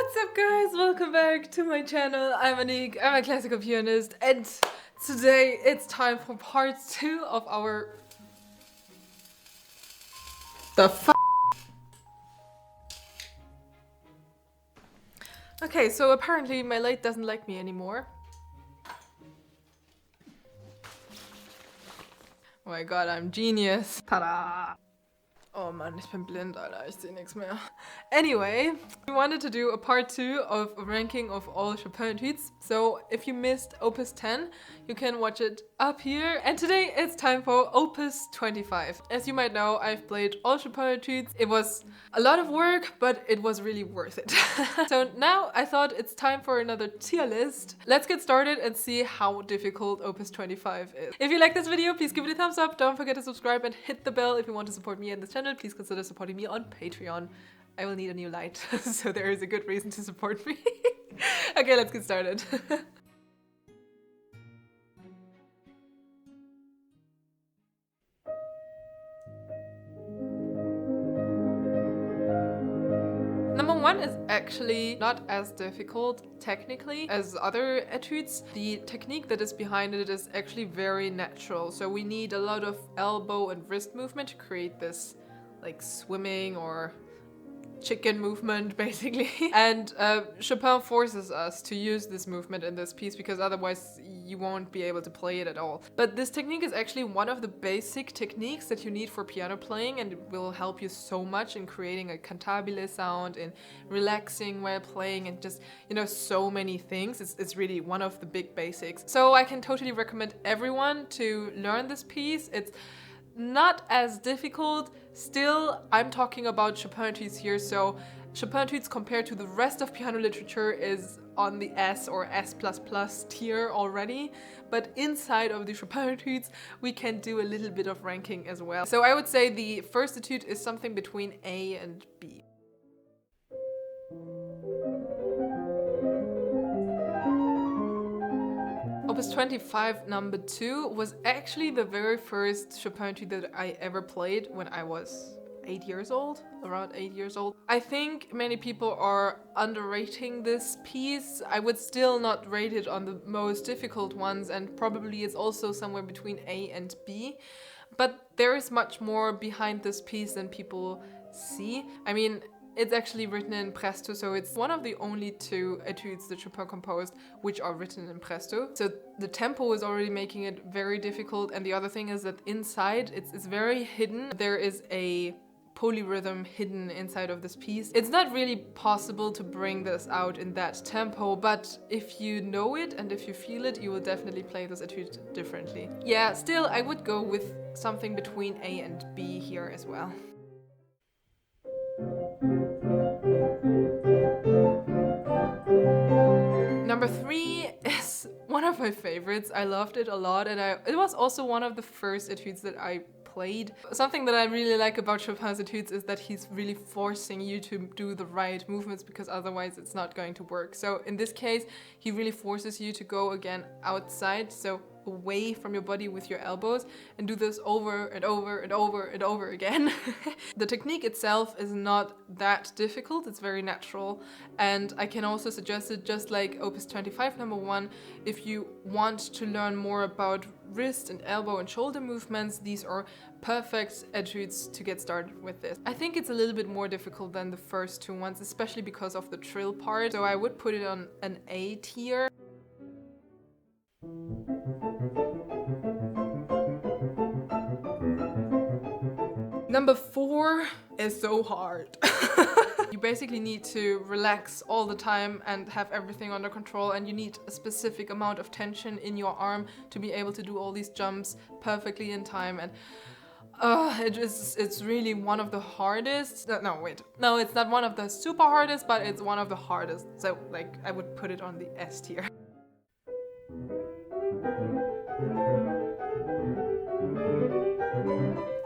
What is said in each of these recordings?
What's up guys, welcome back to my channel. I'm Anik, I'm a classical pianist, and today it's time for part 2 of our... Okay, so apparently my light doesn't like me anymore. Oh my god, I'm genius. Tada! Oh Mann, ich bin blind, Alter. Ich sehe nichts mehr. Anyway, we wanted to do a part 2 of a ranking of all Chopin Etudes. So if you missed Opus 10, you can watch it up here. And today it's time for Opus 25. As you might know, I've played all Chopin Etudes. It was a lot of work, but it was really worth it. So now I thought it's time for another tier list. Let's get started and see how difficult Opus 25 is. If you like this video, please give it a thumbs up. Don't forget to subscribe and hit the bell if you want to support me and this channel. Please consider supporting me on Patreon. I will need a new light, so there is a good reason to support me. Okay, let's get started. Number 1 is actually not as difficult technically as other etudes. The technique that is behind it is actually very natural. So we need a lot of elbow and wrist movement to create this like swimming or chicken movement basically. And Chopin forces us to use this movement in this piece because otherwise you won't be able to play it at all. But this technique is actually one of the basic techniques that you need for piano playing, and it will help you so much in creating a cantabile sound, in relaxing while playing, and just, you know, so many things. It's really one of the big basics. So I can totally recommend everyone to learn this piece. It's not as difficult. Still, I'm talking about Chopin Etudes here, so Chopin Etudes compared to the rest of piano literature is on the S or S++ tier already, but inside of the Chopin Etudes we can do a little bit of ranking as well. So I would say the first etude is something between A and B. Opus 25 number 2 was actually the very first Chopin etude that I ever played when I was 8 years old, around 8 years old. I think many people are underrating this piece. I would still not rate it on the most difficult ones, and probably it's also somewhere between A and B. But there is much more behind this piece than people see. I mean, it's actually written in presto, so it's one of the only 2 etudes that Chopin composed which are written in presto. So the tempo is already making it very difficult, and the other thing is that inside it's very hidden. There is a polyrhythm hidden inside of this piece. It's not really possible to bring this out in that tempo, but if you know it and if you feel it, you will definitely play this etude differently. Yeah, still I would go with something between A and B here as well. Number 3 is one of my favorites. I loved it a lot, and it was also one of the first etudes that I played. Something that I really like about Chopin's etudes is that he's really forcing you to do the right movements, because otherwise it's not going to work. So in this case, he really forces you to go again outside, so away from your body with your elbows, and do this over and over and over and over again. The technique itself is not that difficult, it's very natural, and I can also suggest it just like Opus 25 number 1. If you want to learn more about wrist and elbow and shoulder movements, these are perfect etudes to get started with this. I think it's a little bit more difficult than the first 2 ones, especially because of the trill part, so I would put it on an A tier. Number 4 is so hard. You basically need to relax all the time and have everything under control, and you need a specific amount of tension in your arm to be able to do all these jumps perfectly in time, and it's really one of the hardest. No, it's not one of the super hardest, but it's one of the hardest. So like I would put it on the S tier.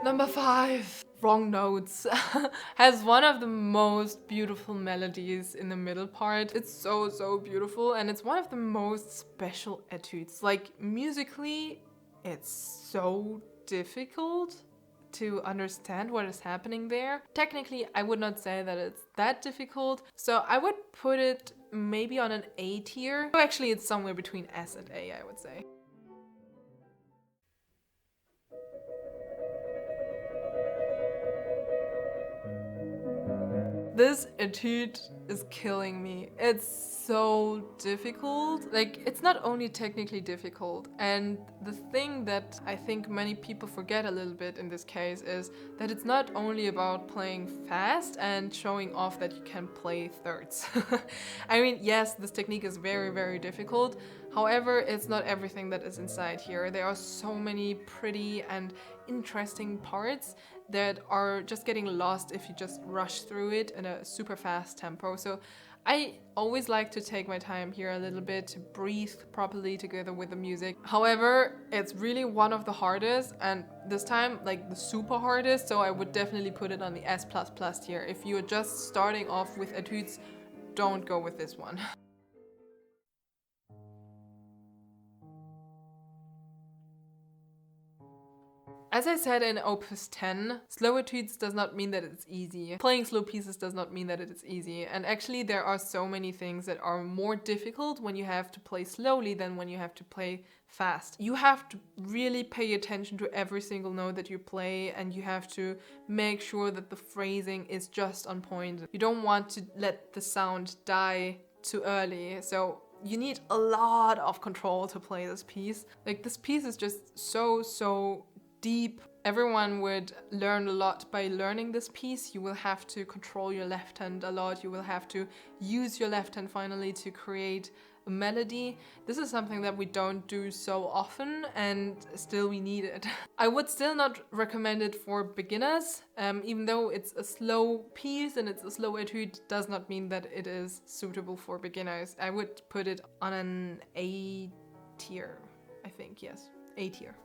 Number 5, wrong notes, has one of the most beautiful melodies in the middle part. It's so beautiful, and it's one of the most special etudes. Like musically, it's so difficult to understand what is happening there. Technically, I would not say that it's that difficult, so I would put it maybe on an A tier. So actually, it's somewhere between S and A, I would say. This etude is killing me. It's so difficult. Like, it's not only technically difficult, and the thing that I think many people forget a little bit in this case is that it's not only about playing fast and showing off that you can play thirds. I mean, yes, this technique is very, very difficult. However, it's not everything that is inside here. There are so many pretty and interesting parts that are just getting lost if you just rush through it in a super fast tempo. So I always like to take my time here a little bit to breathe properly together with the music. However, it's really one of the hardest, and this time like the super hardest, so I would definitely put it on the S++ tier. If you're just starting off with etudes, don't go with this one. As I said in Opus 10, slow etudes does not mean that it's easy. Playing slow pieces does not mean that it is easy. And actually there are so many things that are more difficult when you have to play slowly than when you have to play fast. You have to really pay attention to every single note that you play, and you have to make sure that the phrasing is just on point. You don't want to let the sound die too early. So you need a lot of control to play this piece. Like, this piece is just so deep. Everyone would learn a lot by learning this piece. You will have to control your left hand a lot. You will have to use your left hand finally to create a melody. This is something that we don't do so often, and still we need it. I would still not recommend it for beginners. Even though it's a slow piece and it's a slow etude, does not mean that it is suitable for beginners. I would put it on an A tier, I think, yes, A tier.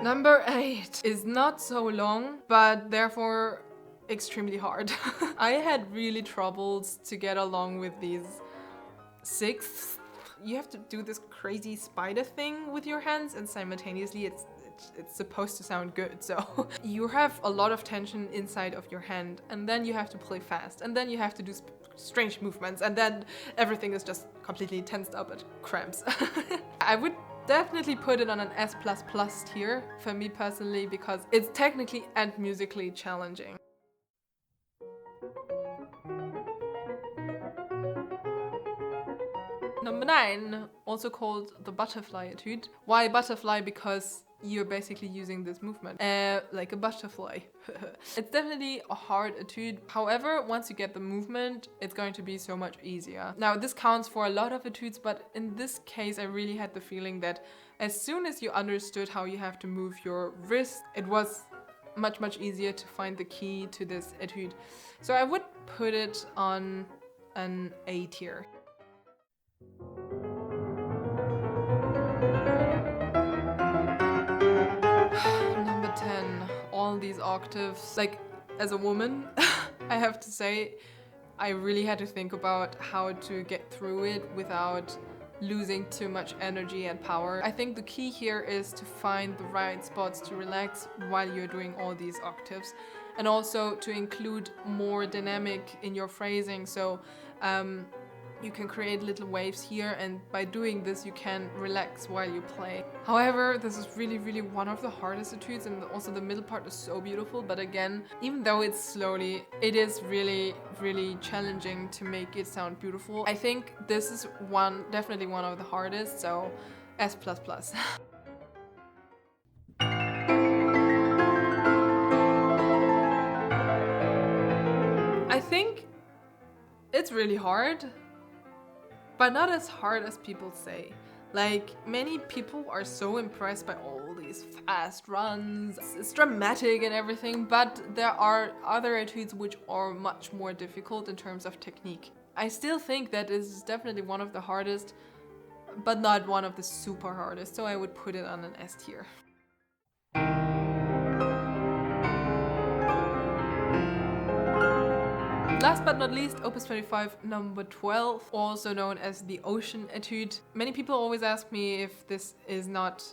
Number 8 is not so long, but therefore extremely hard. I had really troubles to get along with these sixths. You have to do this crazy spider thing with your hands, and simultaneously it's supposed to sound good. So you have a lot of tension inside of your hand, and then you have to play fast, and then you have to do strange movements, and then everything is just completely tensed up and cramps. I would definitely put it on an S++ tier for me personally, because it's technically and musically challenging. Number 9, also called the butterfly etude. Why butterfly? Because you're basically using this movement like a butterfly. It's definitely a hard etude. However, once you get the movement, it's going to be so much easier. Now, this counts for a lot of etudes, but in this case, I really had the feeling that as soon as you understood how you have to move your wrist, it was much easier to find the key to this etude. So I would put it on an A tier. Number 10, all these octaves. Like, as a woman, I have to say, I really had to think about how to get through it without losing too much energy and power. I think the key here is to find the right spots to relax while you're doing all these octaves, and also to include more dynamic in your phrasing. So you can create little waves here, and by doing this you can relax while you play. However, this is really one of the hardest etudes, and also the middle part is so beautiful, but again, even though it's slowly, it is really challenging to make it sound beautiful. I think this is definitely one of the hardest, so S++. I think it's really hard, but not as hard as people say. Like, many people are so impressed by all these fast runs. It's dramatic and everything, but there are other etudes which are much more difficult in terms of technique. I still think that is definitely one of the hardest, but not one of the super hardest, so I would put it on an S tier. Last but not least, Opus 25 number 12, also known as the Ocean Etude. Many people always ask me if this is not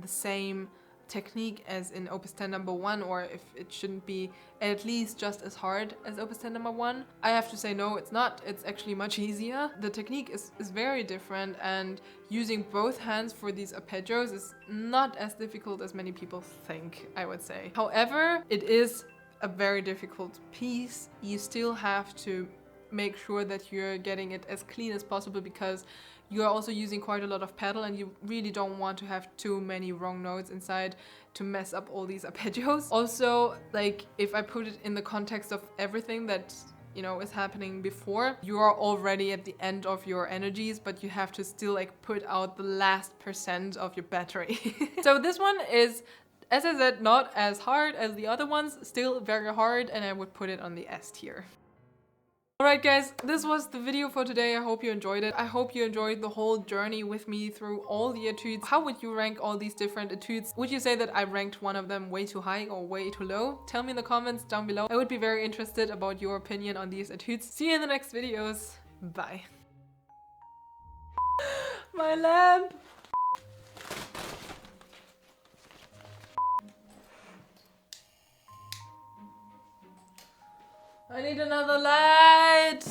the same technique as in Opus 10 number 1, or if it shouldn't be at least just as hard as Opus 10 number 1. I have to say no, it's not. It's actually much easier. The technique is very different, and using both hands for these arpeggios is not as difficult as many people think, I would say. However, it is a very difficult piece. You still have to make sure that you're getting it as clean as possible, because you're also using quite a lot of pedal and you really don't want to have too many wrong notes inside to mess up all these arpeggios. Also, like, if I put it in the context of everything that, you know, is happening before, you are already at the end of your energies, but you have to still like put out the last % of your battery. So this one is, as I said, not as hard as the other ones, still very hard, and I would put it on the S tier. Alright guys, this was the video for today. I hope you enjoyed it. I hope you enjoyed the whole journey with me through all the etudes. How would you rank all these different etudes? Would you say that I ranked one of them way too high or way too low? Tell me in the comments down below. I would be very interested about your opinion on these etudes. See you in the next videos. Bye. My lamp! I need another light!